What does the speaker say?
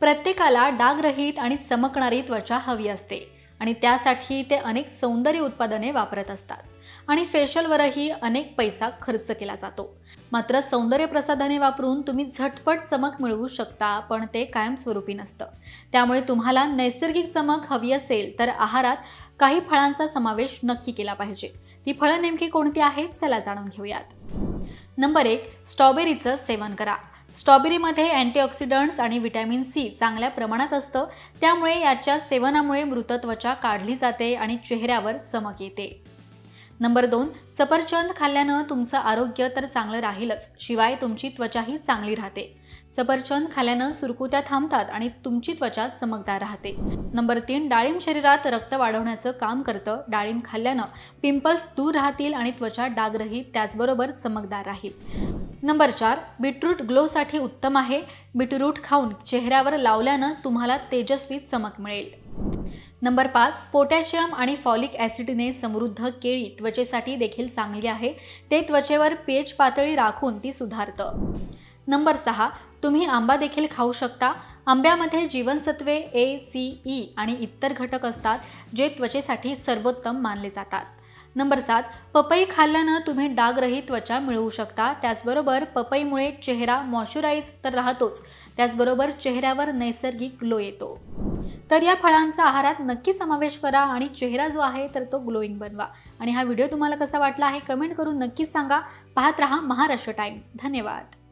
प्रत्येकाला डागरहित आणि चमकणारी त्वचा हवी असते आणि त्यासाठी ते अनेक सौंदर्य उत्पादने वापरत असतात आणि फेशियलवरही अनेक पैसा खर्च केला जातो। मात्र सौंदर्य प्रसाधने वापरून तुम्ही झटपट चमक मिळवू शकता, पण ते कायमस्वरूपी नसतं। त्यामुळे तुम्हाला नैसर्गिक चमक हवी असेल तर आहारात काही फळांचा समावेश नक्की केला पाहिजे। ती फळं नेमकी कोणती आहेत चला जाणून घेऊयात। नंबर 1, स्ट्रॉबेरीचं सेवन करा। स्ट्रॉबेरीमध्ये अँटीऑक्सिडंट्स आणि व्हिटॅमिन सी चांगल्या प्रमाणात असतं, त्यामुळे याच्या सेवनामुळे मृत त्वचा काढली जाते आणि चेहऱ्यावर चमक येते। नंबर 2, सफरचंद खाल्ल्यानं तुमचं आरोग्य तर चांगलं राहीलच, शिवाय तुमची त्वचाही चांगली राहते। सफरचंद खाल्ल्यानं सुरकुत्या थांबतात आणि तुमची त्वचा चमकदार राहते। नंबर 3, डाळिंब शरीरात रक्त वाढवण्याचं काम करतं। डाळिंब खाल्ल्यानं पिंपल्स दूर राहतील आणि त्वचा डागरहित त्याचबरोबर चमकदार राहील। नंबर 4, बीटरूट ग्लोसाठी उत्तम आहे। बीटरूट खाऊन चेहऱ्यावर लावल्यानं तुम्हाला तेजस्वी चमक मिळेल। नंबर 5, पोटॅशियम आणि फॉलिक ॲसिडने समृद्ध केळी त्वचेसाठी देखील चांगली आहे। ते त्वचेवर पीएच पातळी राखून ती सुधारतं। नंबर 6, तुम्ही आंबा देखील खाऊ शकता। आंब्यामध्ये जीवनसत्वे ए, सी, ई आणि इतर घटक असतात, जे त्वचेसाठी सर्वोत्तम मानले जातात। नंबर 7, पपई खाल्ल्यानं तुम्ही डागरहित त्वचा मिळवू शकता। त्याचबरोबर पपईमुळे चेहरा मॉइश्चराइज तर राहतोच, त्याचबरोबर चेहऱ्यावर नैसर्गिक ग्लो येतो। तर या फळांचा आहारात नक्की समावेश करा आणि चेहरा जो आहे तर तो ग्लोईंग बनवा। आणि हा व्हिडिओ तुम्हाला कसा वाटला आहे कमेंट करून नक्कीच सांगा। पाहत रहा महाराष्ट्र टाइम्स। धन्यवाद।